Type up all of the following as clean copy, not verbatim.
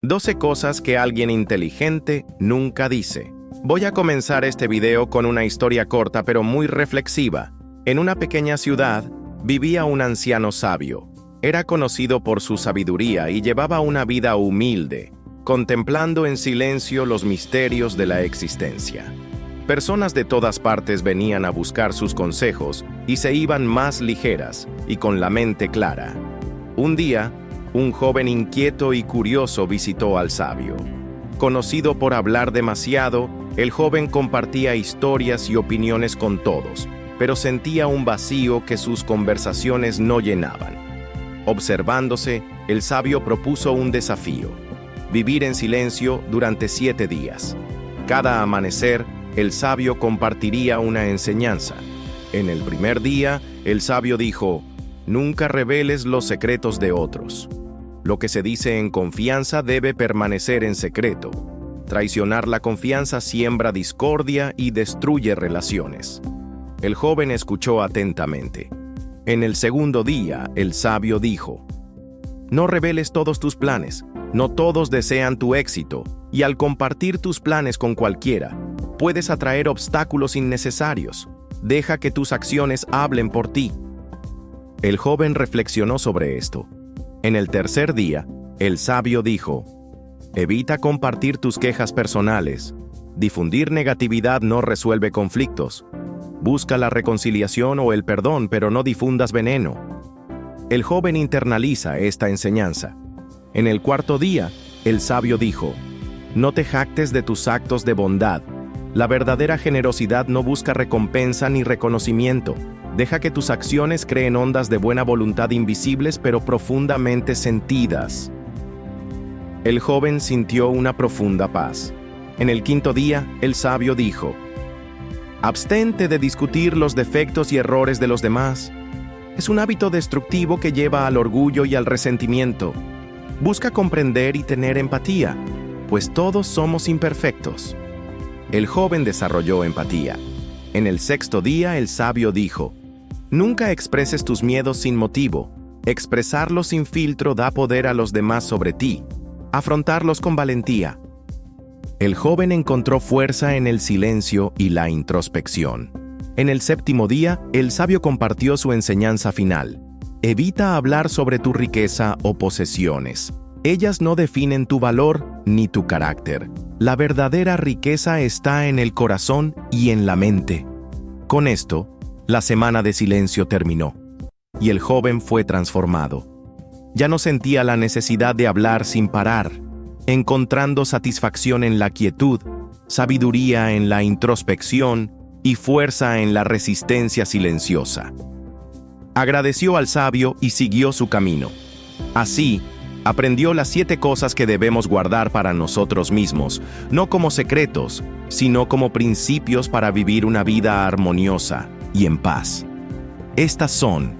12 cosas que alguien inteligente nunca dice. Voy a comenzar este video con una historia corta pero muy reflexiva. En una pequeña ciudad vivía un anciano sabio. Era conocido por su sabiduría y llevaba una vida humilde, contemplando en silencio los misterios de la existencia. Personas de todas partes venían a buscar sus consejos y se iban más ligeras y con la mente clara. Un día, un joven inquieto y curioso visitó al sabio. Conocido por hablar demasiado, el joven compartía historias y opiniones con todos, pero sentía un vacío que sus conversaciones no llenaban. Observándose, el sabio propuso un desafío: vivir en silencio durante 7 días. Cada amanecer, el sabio compartiría una enseñanza. En el primer día, el sabio dijo: nunca reveles los secretos de otros. Lo que se dice en confianza debe permanecer en secreto. Traicionar la confianza siembra discordia y destruye relaciones. El joven escuchó atentamente. En el segundo día, el sabio dijo: no reveles todos tus planes, no todos desean tu éxito, y al compartir tus planes con cualquiera, puedes atraer obstáculos innecesarios. Deja que tus acciones hablen por ti. El joven reflexionó sobre esto. En el tercer día, el sabio dijo: evita compartir tus quejas personales. Difundir negatividad no resuelve conflictos. Busca la reconciliación o el perdón, pero no difundas veneno. El joven internaliza esta enseñanza. En el cuarto día, el sabio dijo: no te jactes de tus actos de bondad. La verdadera generosidad no busca recompensa ni reconocimiento. Deja que tus acciones creen ondas de buena voluntad invisibles pero profundamente sentidas. El joven sintió una profunda paz. En el quinto día, el sabio dijo: abstente de discutir los defectos y errores de los demás. Es un hábito destructivo que lleva al orgullo y al resentimiento. Busca comprender y tener empatía, pues todos somos imperfectos. El joven desarrolló empatía. En el sexto día, el sabio dijo: nunca expreses tus miedos sin motivo. Expresarlos sin filtro da poder a los demás sobre ti. Afrontarlos con valentía. El joven encontró fuerza en el silencio y la introspección. En el séptimo día, el sabio compartió su enseñanza final. Evita hablar sobre tu riqueza o posesiones. Ellas no definen tu valor ni tu carácter. La verdadera riqueza está en el corazón y en la mente. Con esto, la semana de silencio terminó, y el joven fue transformado. Ya no sentía la necesidad de hablar sin parar, encontrando satisfacción en la quietud, sabiduría en la introspección y fuerza en la resistencia silenciosa. Agradeció al sabio y siguió su camino. Así, aprendió las 7 cosas que debemos guardar para nosotros mismos, no como secretos, sino como principios para vivir una vida armoniosa y en paz. Estas son: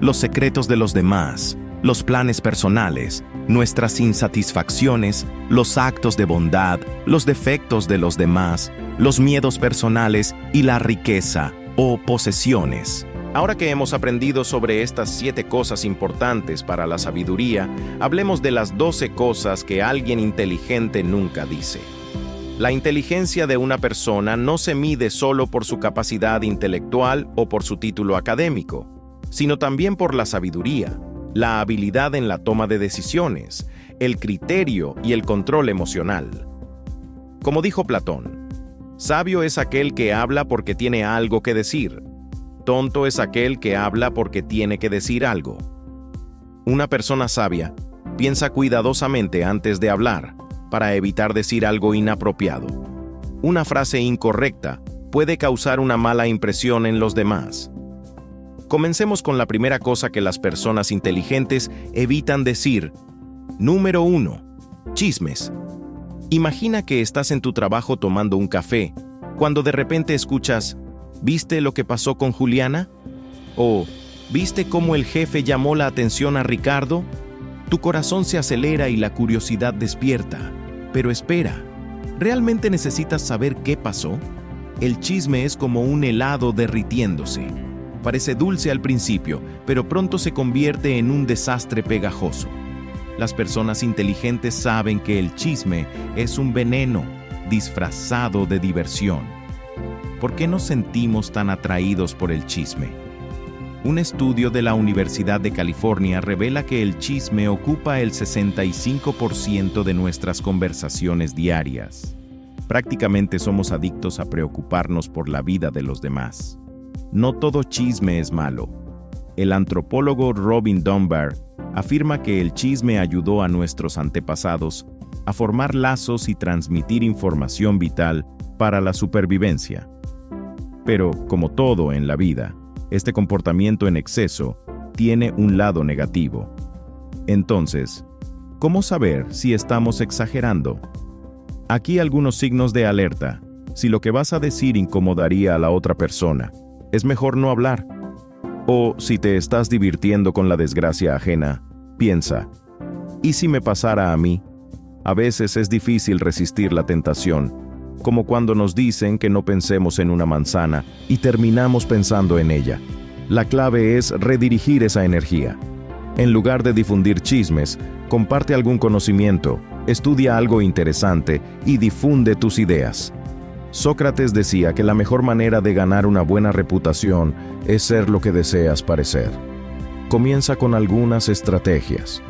los secretos de los demás, los planes personales, nuestras insatisfacciones, los actos de bondad, los defectos de los demás, los miedos personales y la riqueza o posesiones. Ahora que hemos aprendido sobre estas 7 cosas importantes para la sabiduría, hablemos de las 12 cosas que alguien inteligente nunca dice. La inteligencia de una persona no se mide solo por su capacidad intelectual o por su título académico, sino también por la sabiduría, la habilidad en la toma de decisiones, el criterio y el control emocional. Como dijo Platón, sabio es aquel que habla porque tiene algo que decir. Tonto es aquel que habla porque tiene que decir algo. Una persona sabia piensa cuidadosamente antes de hablar, para evitar decir algo inapropiado. Una frase incorrecta puede causar una mala impresión en los demás. Comencemos con la primera cosa que las personas inteligentes evitan decir. Número 1. Chismes. Imagina que estás en tu trabajo tomando un café, cuando de repente escuchas: ¿viste lo que pasó con Juliana? ¿O viste cómo el jefe llamó la atención a Ricardo? Tu corazón se acelera y la curiosidad despierta. Pero espera, ¿realmente necesitas saber qué pasó? El chisme es como un helado derritiéndose. Parece dulce al principio, pero pronto se convierte en un desastre pegajoso. Las personas inteligentes saben que el chisme es un veneno disfrazado de diversión. ¿Por qué nos sentimos tan atraídos por el chisme? Un estudio de la Universidad de California revela que el chisme ocupa el 65% de nuestras conversaciones diarias. Prácticamente somos adictos a preocuparnos por la vida de los demás. No todo chisme es malo. El antropólogo Robin Dunbar afirma que el chisme ayudó a nuestros antepasados a formar lazos y transmitir información vital para la supervivencia. Pero, como todo en la vida, este comportamiento en exceso tiene un lado negativo. Entonces, ¿cómo saber si estamos exagerando? Aquí algunos signos de alerta. Si lo que vas a decir incomodaría a la otra persona, es mejor no hablar. O si te estás divirtiendo con la desgracia ajena, piensa, ¿y si me pasara a mí? A veces es difícil resistir la tentación, como cuando nos dicen que no pensemos en una manzana y terminamos pensando en ella. La clave es redirigir esa energía. En lugar de difundir chismes, comparte algún conocimiento, estudia algo interesante y difunde tus ideas. Sócrates decía que la mejor manera de ganar una buena reputación es ser lo que deseas parecer. Comienza con algunas estrategias.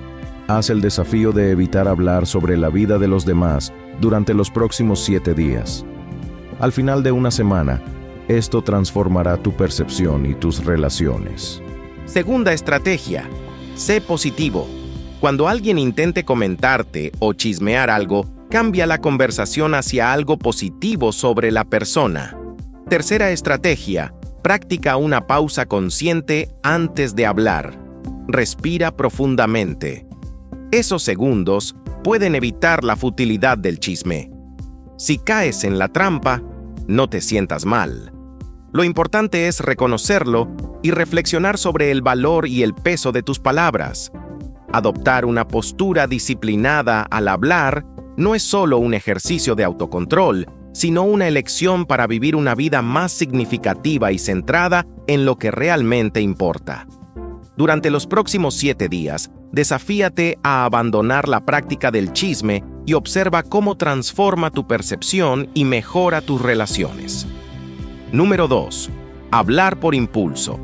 Haz el desafío de evitar hablar sobre la vida de los demás durante los próximos 7 días. Al final de una semana, esto transformará tu percepción y tus relaciones. Segunda estrategia: sé positivo. Cuando alguien intente comentarte o chismear algo, cambia la conversación hacia algo positivo sobre la persona. Tercera estrategia: practica una pausa consciente antes de hablar. Respira profundamente. Esos segundos pueden evitar la futilidad del chisme. Si caes en la trampa, no te sientas mal. Lo importante es reconocerlo y reflexionar sobre el valor y el peso de tus palabras. Adoptar una postura disciplinada al hablar no es solo un ejercicio de autocontrol, sino una elección para vivir una vida más significativa y centrada en lo que realmente importa. Durante los próximos 7 días, desafíate a abandonar la práctica del chisme y observa cómo transforma tu percepción y mejora tus relaciones. Número 2. Hablar por impulso.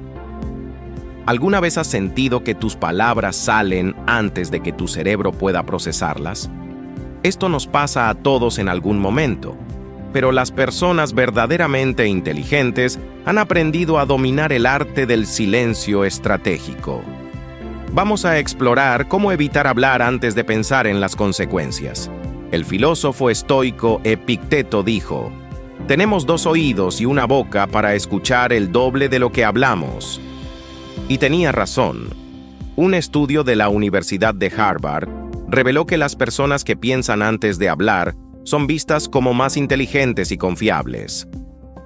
¿Alguna vez has sentido que tus palabras salen antes de que tu cerebro pueda procesarlas? Esto nos pasa a todos en algún momento, pero las personas verdaderamente inteligentes han aprendido a dominar el arte del silencio estratégico. Vamos a explorar cómo evitar hablar antes de pensar en las consecuencias. El filósofo estoico Epicteto dijo: «Tenemos 2 oídos y una boca para escuchar el doble de lo que hablamos». Y tenía razón. Un estudio de la Universidad de Harvard reveló que las personas que piensan antes de hablar son vistas como más inteligentes y confiables.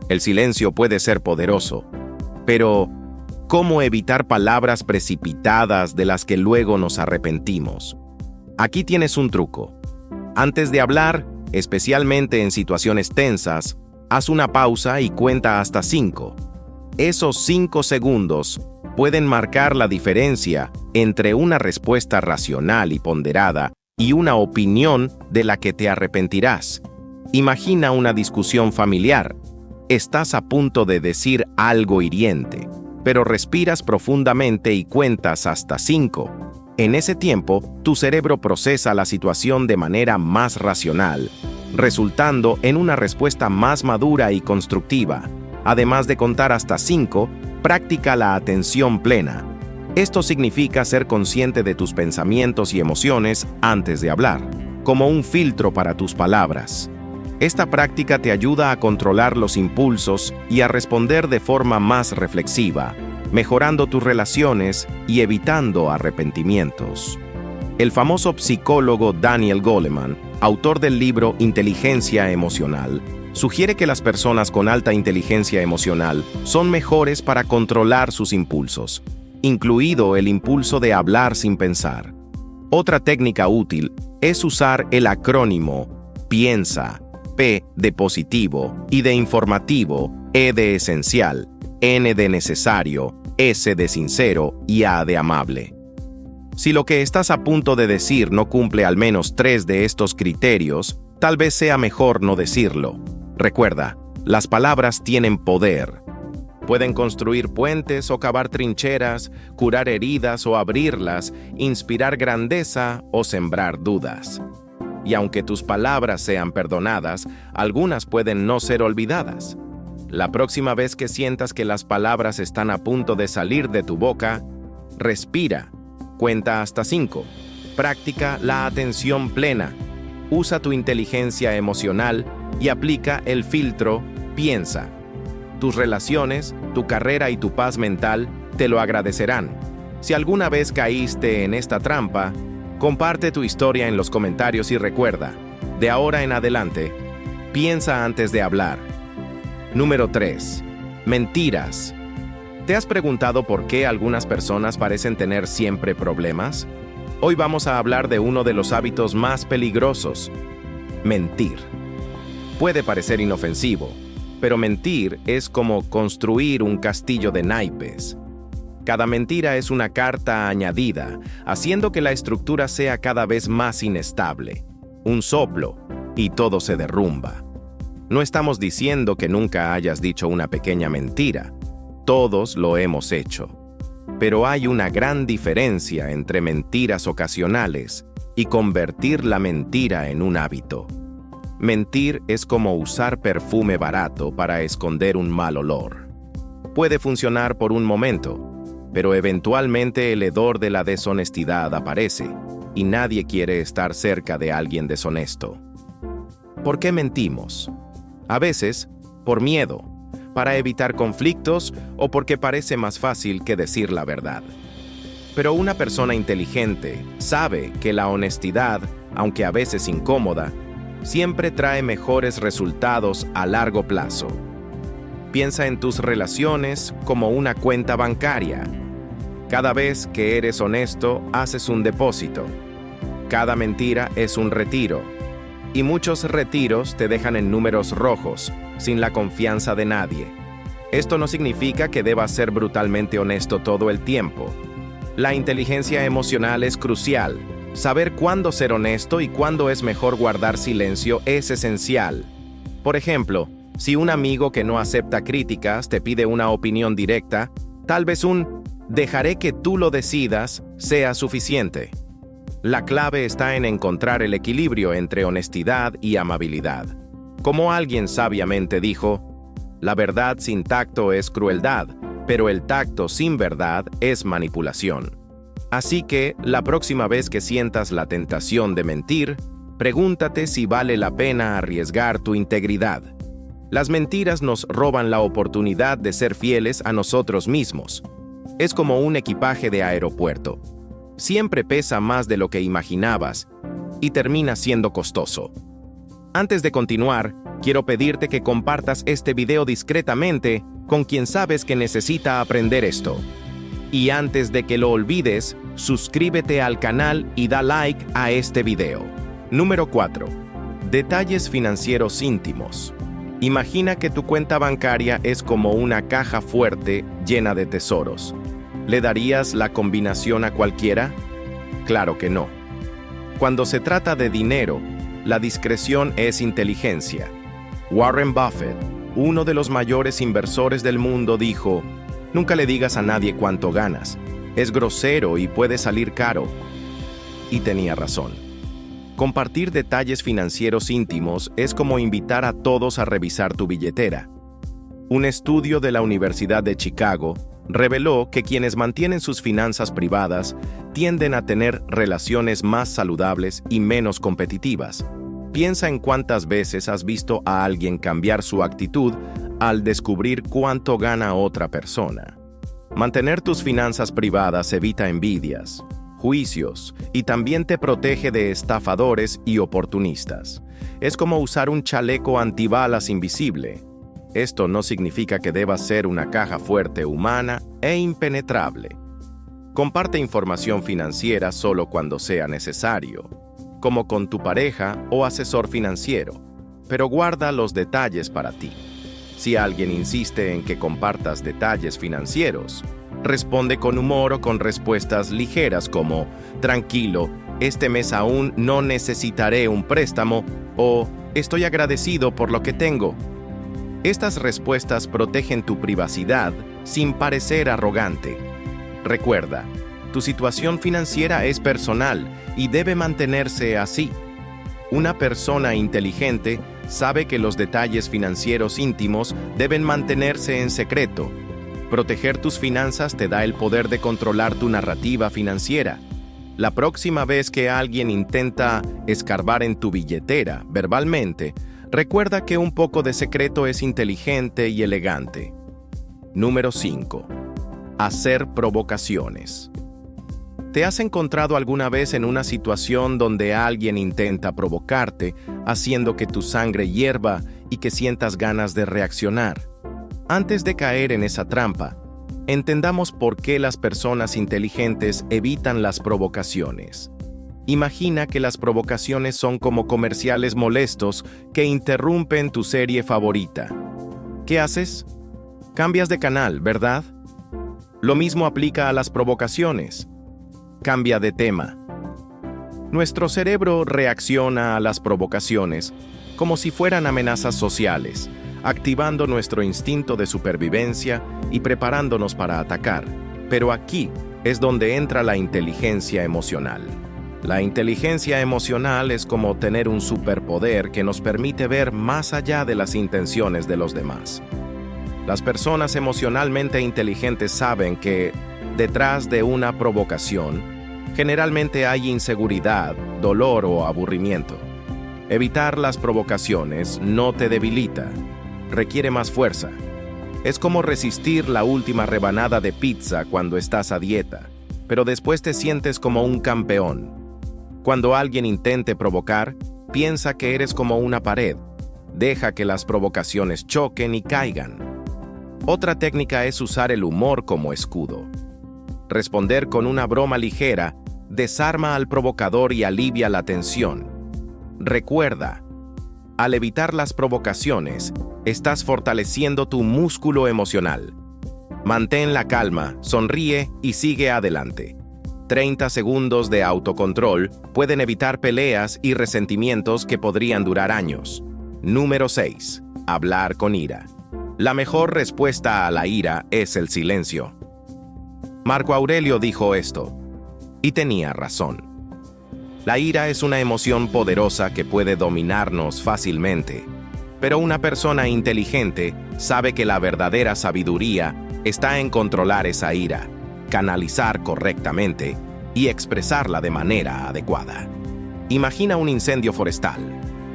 El silencio puede ser poderoso, pero ¿cómo evitar palabras precipitadas de las que luego nos arrepentimos? Aquí tienes un truco. Antes de hablar, especialmente en situaciones tensas, haz una pausa y cuenta hasta 5. Esos 5 segundos pueden marcar la diferencia entre una respuesta racional y ponderada y una opinión de la que te arrepentirás. Imagina una discusión familiar. Estás a punto de decir algo hiriente, pero respiras profundamente y cuentas hasta 5. En ese tiempo, tu cerebro procesa la situación de manera más racional, resultando en una respuesta más madura y constructiva. Además de contar hasta 5, practica la atención plena. Esto significa ser consciente de tus pensamientos y emociones antes de hablar, como un filtro para tus palabras. Esta práctica te ayuda a controlar los impulsos y a responder de forma más reflexiva, mejorando tus relaciones y evitando arrepentimientos. El famoso psicólogo Daniel Goleman, autor del libro Inteligencia Emocional, sugiere que las personas con alta inteligencia emocional son mejores para controlar sus impulsos, incluido el impulso de hablar sin pensar. Otra técnica útil es usar el acrónimo PIENSA, P de positivo, I de informativo, E de esencial, N de necesario, S de sincero y A de amable. Si lo que estás a punto de decir no cumple al menos 3 de estos criterios, tal vez sea mejor no decirlo. Recuerda, las palabras tienen poder. Pueden construir puentes o cavar trincheras, curar heridas o abrirlas, inspirar grandeza o sembrar dudas. Y aunque tus palabras sean perdonadas, algunas pueden no ser olvidadas. La próxima vez que sientas que las palabras están a punto de salir de tu boca, respira, cuenta hasta 5, practica la atención plena, usa tu inteligencia emocional y aplica el filtro piensa. Tus relaciones, tu carrera y tu paz mental te lo agradecerán. Si alguna vez caíste en esta trampa, comparte tu historia en los comentarios y recuerda, de ahora en adelante, piensa antes de hablar. Número 3. Mentiras. ¿Te has preguntado por qué algunas personas parecen tener siempre problemas? Hoy vamos a hablar de uno de los hábitos más peligrosos: mentir. Puede parecer inofensivo, pero mentir es como construir un castillo de naipes. Cada mentira es una carta añadida, haciendo que la estructura sea cada vez más inestable. Un soplo, y todo se derrumba. No estamos diciendo que nunca hayas dicho una pequeña mentira. Todos lo hemos hecho. Pero hay una gran diferencia entre mentiras ocasionales y convertir la mentira en un hábito. Mentir es como usar perfume barato para esconder un mal olor. Puede funcionar por un momento, pero eventualmente el hedor de la deshonestidad aparece, y nadie quiere estar cerca de alguien deshonesto. ¿Por qué mentimos? A veces, por miedo, para evitar conflictos o porque parece más fácil que decir la verdad. Pero una persona inteligente sabe que la honestidad, aunque a veces incómoda, siempre trae mejores resultados a largo plazo. Piensa en tus relaciones como una cuenta bancaria. Cada vez que eres honesto, haces un depósito. Cada mentira es un retiro. Y muchos retiros te dejan en números rojos, sin la confianza de nadie. Esto no significa que debas ser brutalmente honesto todo el tiempo. La inteligencia emocional es crucial. Saber cuándo ser honesto y cuándo es mejor guardar silencio es esencial. Por ejemplo, si un amigo que no acepta críticas te pide una opinión directa, tal vez un "dejaré que tú lo decidas" sea suficiente. La clave está en encontrar el equilibrio entre honestidad y amabilidad. Como alguien sabiamente dijo, la verdad sin tacto es crueldad, pero el tacto sin verdad es manipulación. Así que, la próxima vez que sientas la tentación de mentir, pregúntate si vale la pena arriesgar tu integridad. Las mentiras nos roban la oportunidad de ser fieles a nosotros mismos. Es como un equipaje de aeropuerto. Siempre pesa más de lo que imaginabas y termina siendo costoso. Antes de continuar, quiero pedirte que compartas este video discretamente con quien sabes que necesita aprender esto. Y antes de que lo olvides, suscríbete al canal y da like a este video. Número 4. Detalles financieros íntimos. Imagina que tu cuenta bancaria es como una caja fuerte llena de tesoros. ¿Le darías la combinación a cualquiera? Claro que no. Cuando se trata de dinero, la discreción es inteligencia. Warren Buffett, uno de los mayores inversores del mundo, dijo: "Nunca le digas a nadie cuánto ganas. Es grosero y puede salir caro". Y tenía razón. Compartir detalles financieros íntimos es como invitar a todos a revisar tu billetera. Un estudio de la Universidad de Chicago reveló que quienes mantienen sus finanzas privadas tienden a tener relaciones más saludables y menos competitivas. Piensa en cuántas veces has visto a alguien cambiar su actitud al descubrir cuánto gana otra persona. Mantener tus finanzas privadas evita envidias, juicios y también te protege de estafadores y oportunistas. Es como usar un chaleco antibalas invisible. Esto no significa que debas ser una caja fuerte humana e impenetrable. Comparte información financiera solo cuando sea necesario, como con tu pareja o asesor financiero, pero guarda los detalles para ti. Si alguien insiste en que compartas detalles financieros, Responde con humor o con respuestas ligeras como, tranquilo, este mes aún no necesitaré un préstamo o estoy agradecido por lo que tengo. Estas respuestas protegen tu privacidad sin parecer arrogante. Recuerda, tu situación financiera es personal y debe mantenerse así. Una persona inteligente sabe que los detalles financieros íntimos deben mantenerse en secreto. Proteger tus finanzas te da el poder de controlar tu narrativa financiera. La próxima vez que alguien intenta escarbar en tu billetera verbalmente, recuerda que un poco de secreto es inteligente y elegante. Número 5. Hacer provocaciones. ¿Te has encontrado alguna vez en una situación donde alguien intenta provocarte, haciendo que tu sangre hierva y que sientas ganas de reaccionar? Antes de caer en esa trampa, entendamos por qué las personas inteligentes evitan las provocaciones. Imagina que las provocaciones son como comerciales molestos que interrumpen tu serie favorita. ¿Qué haces? Cambias de canal, ¿verdad? Lo mismo aplica a las provocaciones. Cambia de tema. Nuestro cerebro reacciona a las provocaciones como si fueran amenazas sociales, activando nuestro instinto de supervivencia y preparándonos para atacar. Pero aquí es donde entra la inteligencia emocional. La inteligencia emocional es como tener un superpoder que nos permite ver más allá de las intenciones de los demás. Las personas emocionalmente inteligentes saben que, detrás de una provocación, generalmente hay inseguridad, dolor o aburrimiento. Evitar las provocaciones no te debilita, requiere más fuerza. Es como resistir la última rebanada de pizza cuando estás a dieta, pero después te sientes como un campeón. Cuando alguien intente provocar, piensa que eres como una pared. Deja que las provocaciones choquen y caigan. Otra técnica es usar el humor como escudo. Responder con una broma ligera desarma al provocador y alivia la tensión. Recuerda, al evitar las provocaciones, estás fortaleciendo tu músculo emocional. Mantén la calma, sonríe y sigue adelante. 30 segundos de autocontrol pueden evitar peleas y resentimientos que podrían durar años. Número 6. Hablar con ira. La mejor respuesta a la ira es el silencio. Marco Aurelio dijo esto, y tenía razón. La ira es una emoción poderosa que puede dominarnos fácilmente, pero una persona inteligente sabe que la verdadera sabiduría está en controlar esa ira, canalizar correctamente y expresarla de manera adecuada. Imagina un incendio forestal.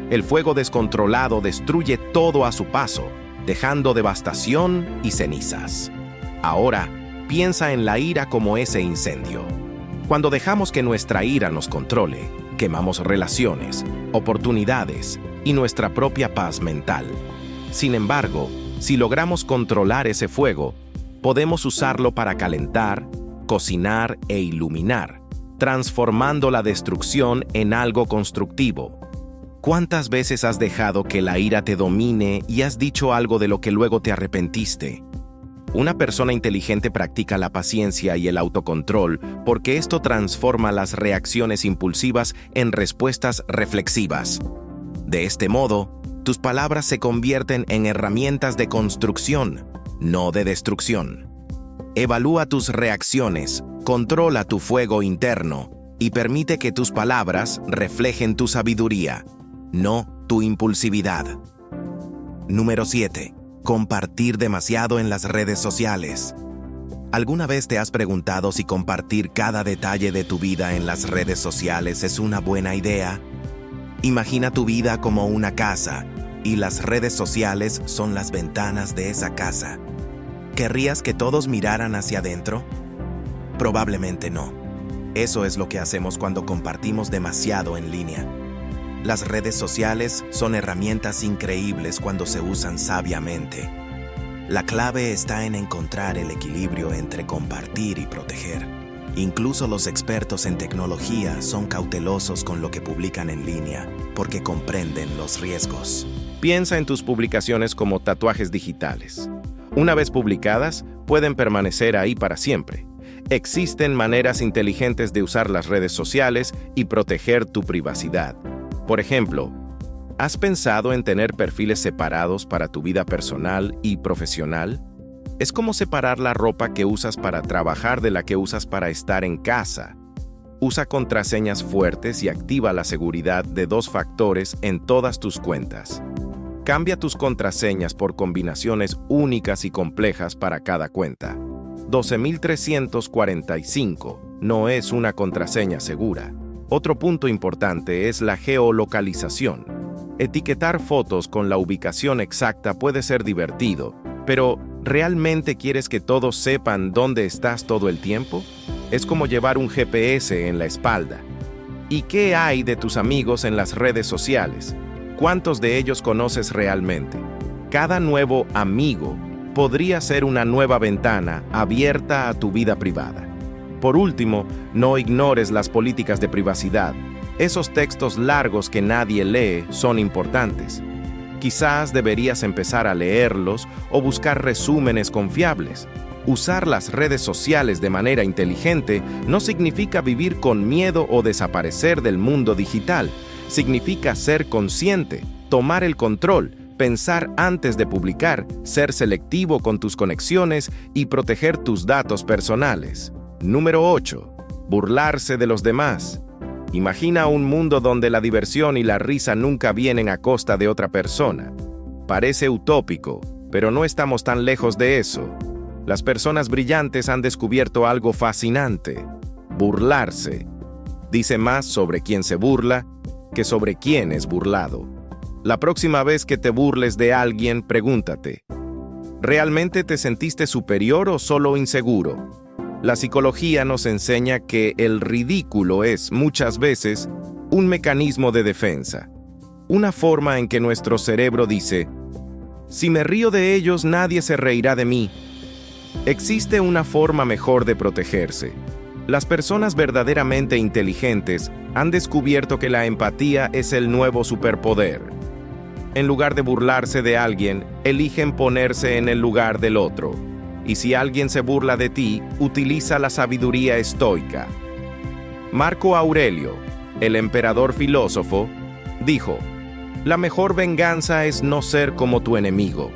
El fuego descontrolado destruye todo a su paso, dejando devastación y cenizas. Ahora, piensa en la ira como ese incendio. Cuando dejamos que nuestra ira nos controle, quemamos relaciones, oportunidades y nuestra propia paz mental. Sin embargo, si logramos controlar ese fuego, podemos usarlo para calentar, cocinar e iluminar, transformando la destrucción en algo constructivo. ¿Cuántas veces has dejado que la ira te domine y has dicho algo de lo que luego te arrepentiste? Una persona inteligente practica la paciencia y el autocontrol porque esto transforma las reacciones impulsivas en respuestas reflexivas. De este modo, tus palabras se convierten en herramientas de construcción, no de destrucción. Evalúa tus reacciones, controla tu fuego interno y permite que tus palabras reflejen tu sabiduría, no tu impulsividad. Número 7. Compartir demasiado en las redes sociales. ¿Alguna vez te has preguntado si compartir cada detalle de tu vida en las redes sociales es una buena idea? Imagina tu vida como una casa, y las redes sociales son las ventanas de esa casa. ¿Querrías que todos miraran hacia adentro? Probablemente no. Eso es lo que hacemos cuando compartimos demasiado en línea. Las redes sociales son herramientas increíbles cuando se usan sabiamente. La clave está en encontrar el equilibrio entre compartir y proteger. Incluso los expertos en tecnología son cautelosos con lo que publican en línea, porque comprenden los riesgos. Piensa en tus publicaciones como tatuajes digitales. Una vez publicadas, pueden permanecer ahí para siempre. Existen maneras inteligentes de usar las redes sociales y proteger tu privacidad. Por ejemplo, ¿has pensado en tener perfiles separados para tu vida personal y profesional? Es como separar la ropa que usas para trabajar de la que usas para estar en casa. Usa contraseñas fuertes y activa la seguridad de 2 factores en todas tus cuentas. Cambia tus contraseñas por combinaciones únicas y complejas para cada cuenta. 12.345 no es una contraseña segura. Otro punto importante es la geolocalización. Etiquetar fotos con la ubicación exacta puede ser divertido, pero ¿realmente quieres que todos sepan dónde estás todo el tiempo? Es como llevar un GPS en la espalda. ¿Y qué hay de tus amigos en las redes sociales? ¿Cuántos de ellos conoces realmente? Cada nuevo amigo podría ser una nueva ventana abierta a tu vida privada. Por último, no ignores las políticas de privacidad. Esos textos largos que nadie lee son importantes. Quizás deberías empezar a leerlos o buscar resúmenes confiables. Usar las redes sociales de manera inteligente no significa vivir con miedo o desaparecer del mundo digital. Significa ser consciente, tomar el control, pensar antes de publicar, ser selectivo con tus conexiones y proteger tus datos personales. Número 8. Burlarse de los demás. Imagina un mundo donde la diversión y la risa nunca vienen a costa de otra persona. Parece utópico, pero no estamos tan lejos de eso. Las personas brillantes han descubierto algo fascinante: burlarse. Dice más sobre quién se burla que sobre quién es burlado. La próxima vez que te burles de alguien, pregúntate: ¿realmente te sentiste superior o solo inseguro? La psicología nos enseña que el ridículo es, muchas veces, un mecanismo de defensa. Una forma en que nuestro cerebro dice: si me río de ellos, nadie se reirá de mí. Existe una forma mejor de protegerse. Las personas verdaderamente inteligentes han descubierto que la empatía es el nuevo superpoder. En lugar de burlarse de alguien, eligen ponerse en el lugar del otro. Y si alguien se burla de ti, utiliza la sabiduría estoica. Marco Aurelio, el emperador filósofo, dijo: la mejor venganza es no ser como tu enemigo.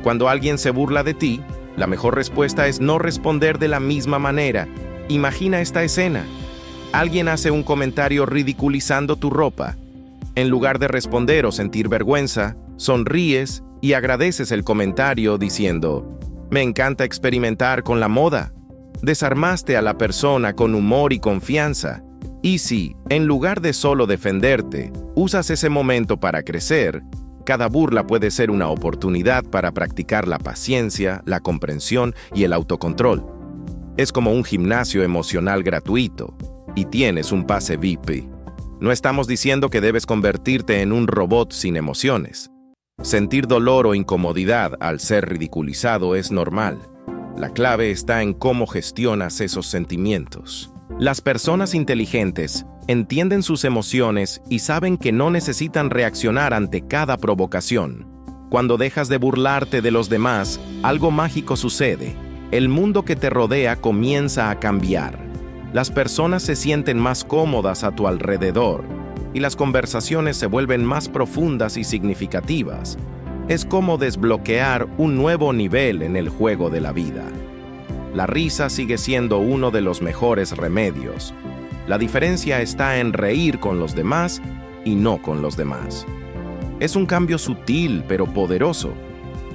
Cuando alguien se burla de ti, la mejor respuesta es no responder de la misma manera. Imagina esta escena. Alguien hace un comentario ridiculizando tu ropa. En lugar de responder o sentir vergüenza, sonríes y agradeces el comentario diciendo: me encanta experimentar con la moda. Desarmaste a la persona con humor y confianza. Y si, en lugar de solo defenderte, usas ese momento para crecer, cada burla puede ser una oportunidad para practicar la paciencia, la comprensión y el autocontrol. Es como un gimnasio emocional gratuito, y tienes un pase VIP. No estamos diciendo que debes convertirte en un robot sin emociones. Sentir dolor o incomodidad al ser ridiculizado es normal. La clave está en cómo gestionas esos sentimientos. Las personas inteligentes entienden sus emociones y saben que no necesitan reaccionar ante cada provocación. Cuando dejas de burlarte de los demás, algo mágico sucede. El mundo que te rodea comienza a cambiar. Las personas se sienten más cómodas a tu alrededor y las conversaciones se vuelven más profundas y significativas. Es como desbloquear un nuevo nivel en el juego de la vida. La risa sigue siendo uno de los mejores remedios. La diferencia está en reír con los demás y no con los demás. Es un cambio sutil pero poderoso.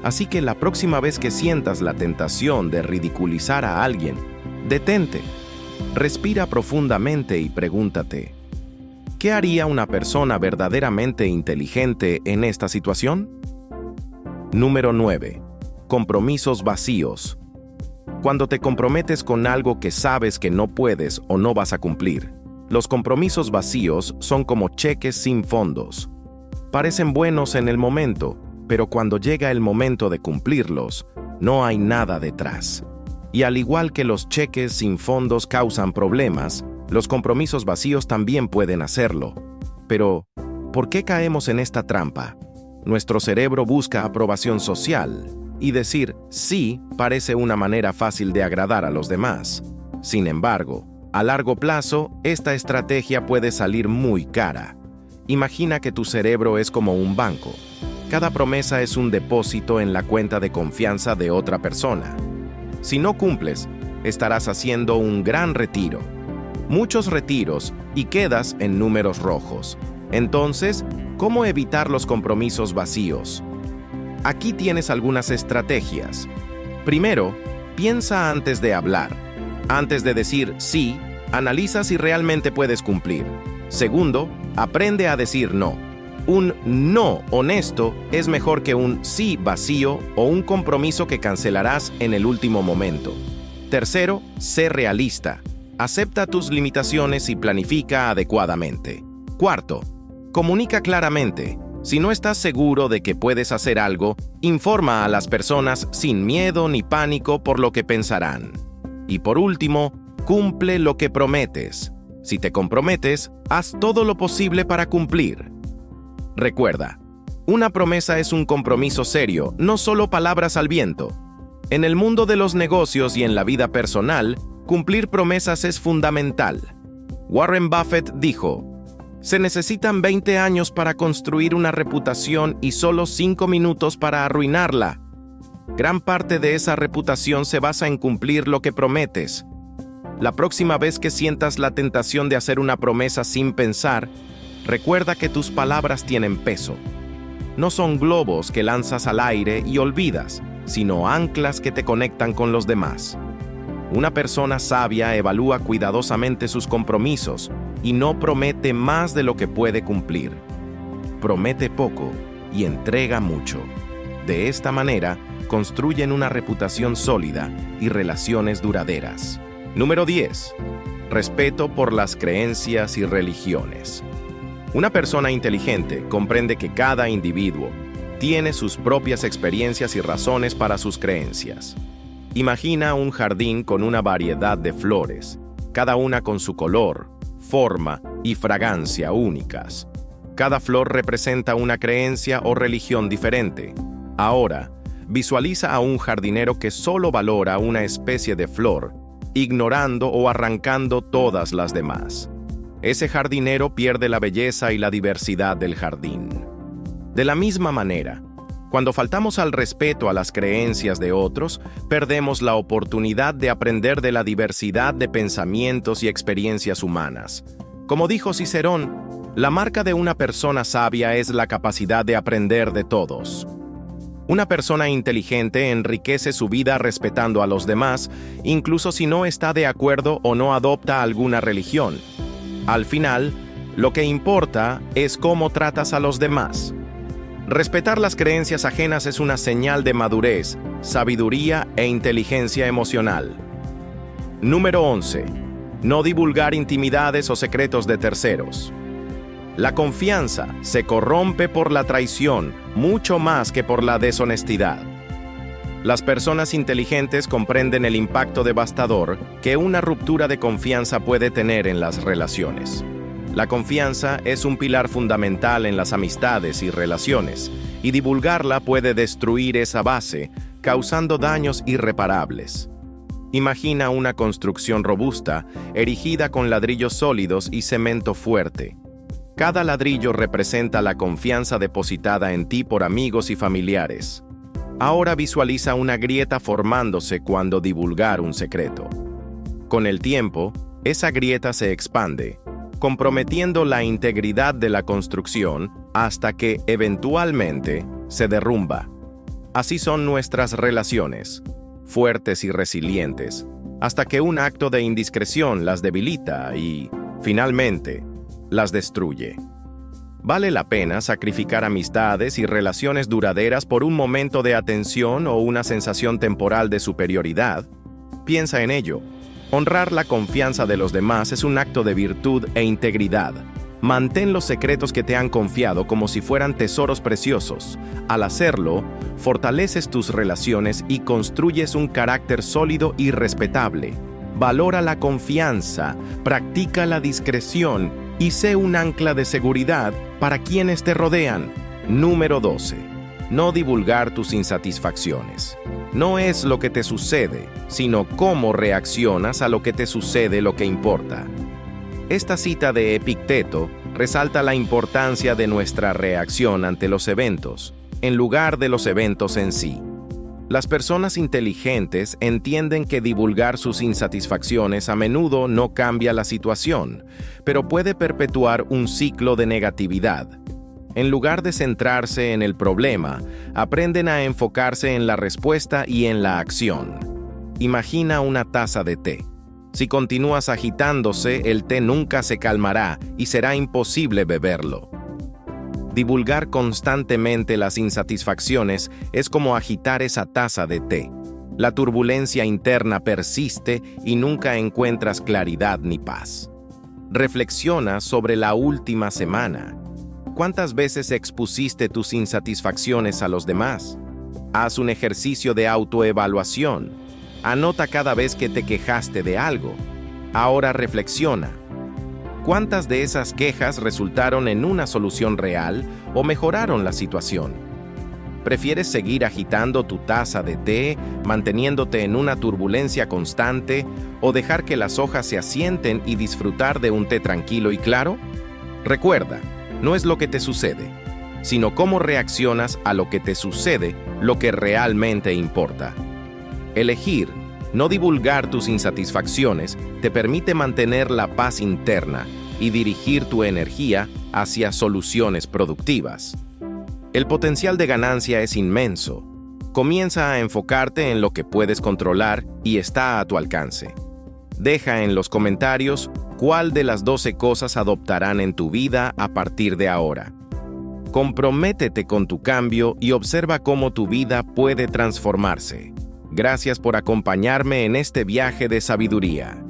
Así que la próxima vez que sientas la tentación de ridiculizar a alguien, detente, respira profundamente y pregúntate: ¿qué haría una persona verdaderamente inteligente en esta situación? Número 9. Compromisos vacíos. Cuando te comprometes con algo que sabes que no puedes o no vas a cumplir, los compromisos vacíos son como cheques sin fondos. Parecen buenos en el momento, pero cuando llega el momento de cumplirlos, no hay nada detrás. Y al igual que los cheques sin fondos causan problemas, los compromisos vacíos también pueden hacerlo. Pero, ¿por qué caemos en esta trampa? Nuestro cerebro busca aprobación social. y decir sí parece una manera fácil de agradar a los demás. Sin embargo, a largo plazo, esta estrategia puede salir muy cara. Imagina que tu cerebro es como un banco. Cada promesa es un depósito en la cuenta de confianza de otra persona. Si no cumples, estarás haciendo un gran retiro. Muchos retiros y quedas en números rojos. Entonces, ¿cómo evitar los compromisos vacíos? Aquí tienes algunas estrategias. Primero, piensa antes de hablar. Antes de decir sí, analiza si realmente puedes cumplir. Segundo, aprende a decir no. Un no honesto es mejor que un sí vacío o un compromiso que cancelarás en el último momento. Tercero, sé realista. Acepta tus limitaciones y planifica adecuadamente. Cuarto, comunica claramente. Si no estás seguro de que puedes hacer algo, informa a las personas sin miedo ni pánico por lo que pensarán. Y por último, cumple lo que prometes. Si te comprometes, haz todo lo posible para cumplir. Recuerda, una promesa es un compromiso serio, no solo palabras al viento. En el mundo de los negocios y en la vida personal, cumplir promesas es fundamental. Warren Buffett dijo: se necesitan 20 años para construir una reputación y solo 5 minutos para arruinarla. Gran parte de esa reputación se basa en cumplir lo que prometes. La próxima vez que sientas la tentación de hacer una promesa sin pensar, recuerda que tus palabras tienen peso. No son globos que lanzas al aire y olvidas, sino anclas que te conectan con los demás. Una persona sabia evalúa cuidadosamente sus compromisos y no promete más de lo que puede cumplir. Promete poco y entrega mucho. De esta manera, construyen una reputación sólida y relaciones duraderas. Número 10. Respeto por las creencias y religiones. Una persona inteligente comprende que cada individuo tiene sus propias experiencias y razones para sus creencias. Imagina un jardín con una variedad de flores, cada una con su color, forma y fragancia únicas. Cada flor representa una creencia o religión diferente. Ahora, visualiza a un jardinero que solo valora una especie de flor, ignorando o arrancando todas las demás. Ese jardinero pierde la belleza y la diversidad del jardín. De la misma manera, cuando faltamos al respeto a las creencias de otros, perdemos la oportunidad de aprender de la diversidad de pensamientos y experiencias humanas. Como dijo Cicerón, la marca de una persona sabia es la capacidad de aprender de todos. Una persona inteligente enriquece su vida respetando a los demás, incluso si no está de acuerdo o no adopta alguna religión. Al final, lo que importa es cómo tratas a los demás. Respetar las creencias ajenas es una señal de madurez, sabiduría e inteligencia emocional. Número 11. No divulgar intimidades o secretos de terceros. La confianza se corrompe por la traición mucho más que por la deshonestidad. Las personas inteligentes comprenden el impacto devastador que una ruptura de confianza puede tener en las relaciones. La confianza es un pilar fundamental en las amistades y relaciones, y divulgarla puede destruir esa base, causando daños irreparables. Imagina una construcción robusta, erigida con ladrillos sólidos y cemento fuerte. Cada ladrillo representa la confianza depositada en ti por amigos y familiares. Ahora visualiza una grieta formándose cuando divulgar un secreto. Con el tiempo, esa grieta se expande, comprometiendo la integridad de la construcción hasta que, eventualmente, se derrumba. Así son nuestras relaciones, fuertes y resilientes, hasta que un acto de indiscreción las debilita y, finalmente, las destruye. ¿Vale la pena sacrificar amistades y relaciones duraderas por un momento de atención o una sensación temporal de superioridad? Piensa en ello. Honrar la confianza de los demás es un acto de virtud e integridad. Mantén los secretos que te han confiado como si fueran tesoros preciosos. Al hacerlo, fortaleces tus relaciones y construyes un carácter sólido y respetable. Valora la confianza, practica la discreción y sé un ancla de seguridad para quienes te rodean. Número 12. no divulgar tus insatisfacciones. No es lo que te sucede, sino cómo reaccionas a lo que te sucede lo que importa. Esta cita de Epicteto resalta la importancia de nuestra reacción ante los eventos, en lugar de los eventos en sí. Las personas inteligentes entienden que divulgar sus insatisfacciones a menudo no cambia la situación, pero puede perpetuar un ciclo de negatividad. En lugar de centrarse en el problema, aprenden a enfocarse en la respuesta y en la acción. Imagina una taza de té. Si continúas agitándose, el té nunca se calmará y será imposible beberlo. Divulgar constantemente las insatisfacciones es como agitar esa taza de té. La turbulencia interna persiste y nunca encuentras claridad ni paz. Reflexiona sobre la última semana. ¿Cuántas veces expusiste tus insatisfacciones a los demás? Haz un ejercicio de autoevaluación. Anota cada vez que te quejaste de algo. Ahora reflexiona. ¿Cuántas de esas quejas resultaron en una solución real o mejoraron la situación? ¿Prefieres seguir agitando tu taza de té, manteniéndote en una turbulencia constante, o dejar que las hojas se asienten y disfrutar de un té tranquilo y claro? Recuerda, no es lo que te sucede, sino cómo reaccionas a lo que te sucede lo que realmente importa. Elegir no divulgar tus insatisfacciones te permite mantener la paz interna y dirigir tu energía hacia soluciones productivas. El potencial de ganancia es inmenso. Comienza a enfocarte en lo que puedes controlar y está a tu alcance. Deja en los comentarios cuál de las 12 cosas adoptarán en tu vida a partir de ahora. Comprométete con tu cambio y observa cómo tu vida puede transformarse. Gracias por acompañarme en este viaje de sabiduría.